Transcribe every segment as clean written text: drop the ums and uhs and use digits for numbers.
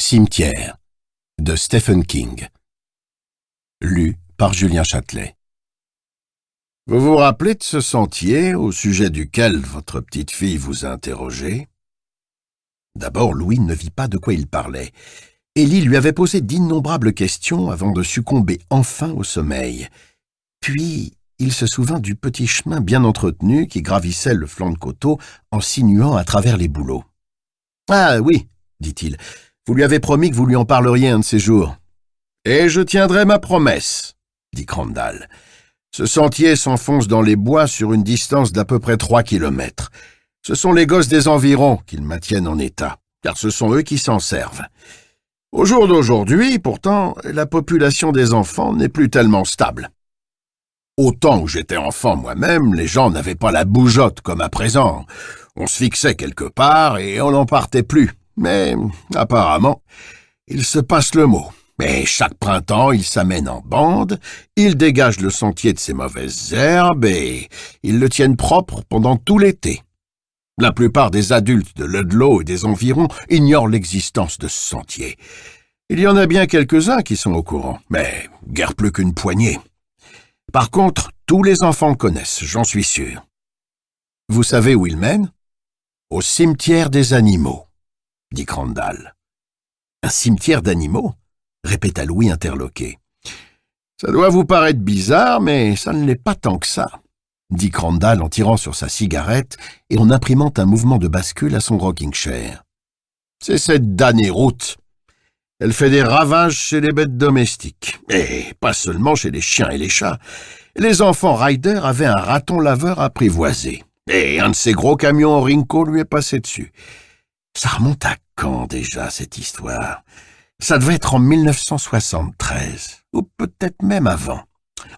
Cimetière de Stephen King. Lu par Julien Châtelet. Vous vous rappelez de ce sentier au sujet duquel votre petite fille vous a interrogé? D'abord, Louis ne vit pas de quoi il parlait. Élie lui avait posé d'innombrables questions avant de succomber enfin au sommeil. Puis, il se souvint du petit chemin bien entretenu qui gravissait le flanc de coteau en sinuant à travers les bouleaux. « Ah oui, dit-il, vous lui avez promis que vous lui en parleriez un de ces jours. »« Et je tiendrai ma promesse, » dit Crandall. « Ce sentier s'enfonce dans les bois sur une distance d'à peu près 3 kilomètres. Ce sont les gosses des environs qui le maintiennent en état, car ce sont eux qui s'en servent. Au jour d'aujourd'hui, pourtant, la population des enfants n'est plus tellement stable. Au temps où j'étais enfant moi-même, les gens n'avaient pas la bougeotte comme à présent. On se fixait quelque part et on n'en partait plus. Mais, apparemment, il se passe le mot. Et chaque printemps, ils s'amènent en bande, ils dégagent le sentier de ces mauvaises herbes et ils le tiennent propre pendant tout l'été. La plupart des adultes de Ludlow et des environs ignorent l'existence de ce sentier. Il y en a bien quelques-uns qui sont au courant, mais guère plus qu'une poignée. Par contre, tous les enfants le connaissent, j'en suis sûr. Vous savez où il mène? Au cimetière des animaux, dit Crandall. Un cimetière d'animaux? Répéta Louis interloqué. Ça doit vous paraître bizarre, mais ça ne l'est pas tant que ça, dit Crandall en tirant sur sa cigarette et en imprimant un mouvement de bascule à son rocking chair. C'est cette damnée route. Elle fait des ravages chez les bêtes domestiques, et pas seulement chez les chiens et les chats. Les enfants riders avaient un raton laveur apprivoisé, et un de ces gros camions Rinco lui est passé dessus. Ça remonte à quand déjà, cette histoire? Ça devait être en 1973, ou peut-être même avant.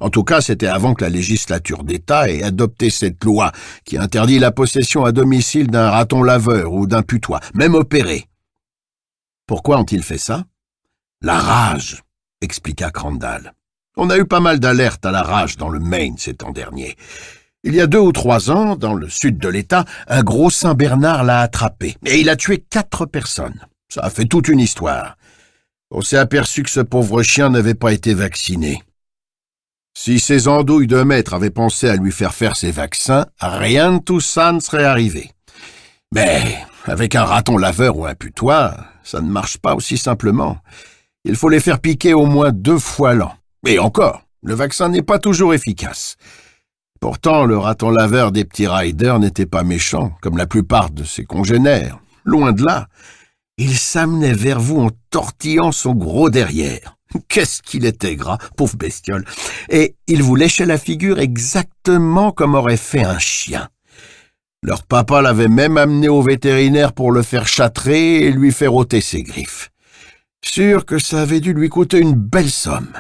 En tout cas, c'était avant que la législature d'État ait adopté cette loi qui interdit la possession à domicile d'un raton laveur ou d'un putois, même opéré. Pourquoi ont-ils fait ça? La rage, expliqua Crandall. On a eu pas mal d'alertes à la rage dans le Maine ces temps derniers. Il y a 2 ou 3 ans, dans le sud de l'État, un gros Saint-Bernard l'a attrapé, et il a tué 4 personnes. Ça a fait toute une histoire. On s'est aperçu que ce pauvre chien n'avait pas été vacciné. Si ces andouilles de maître avaient pensé à lui faire ses vaccins, rien de tout ça ne serait arrivé. Mais avec un raton laveur ou un putois, ça ne marche pas aussi simplement. Il faut les faire piquer au moins 2 fois l'an. Et encore, le vaccin n'est pas toujours efficace. Pourtant, le raton laveur des petits riders n'était pas méchant, comme la plupart de ses congénères. Loin de là. Il s'amenait vers vous en tortillant son gros derrière. Qu'est-ce qu'il était gras, pauvre bestiole. Et il vous léchait la figure exactement comme aurait fait un chien. Leur papa l'avait même amené au vétérinaire pour le faire châtrer et lui faire ôter ses griffes. Sûr que ça avait dû lui coûter une belle somme.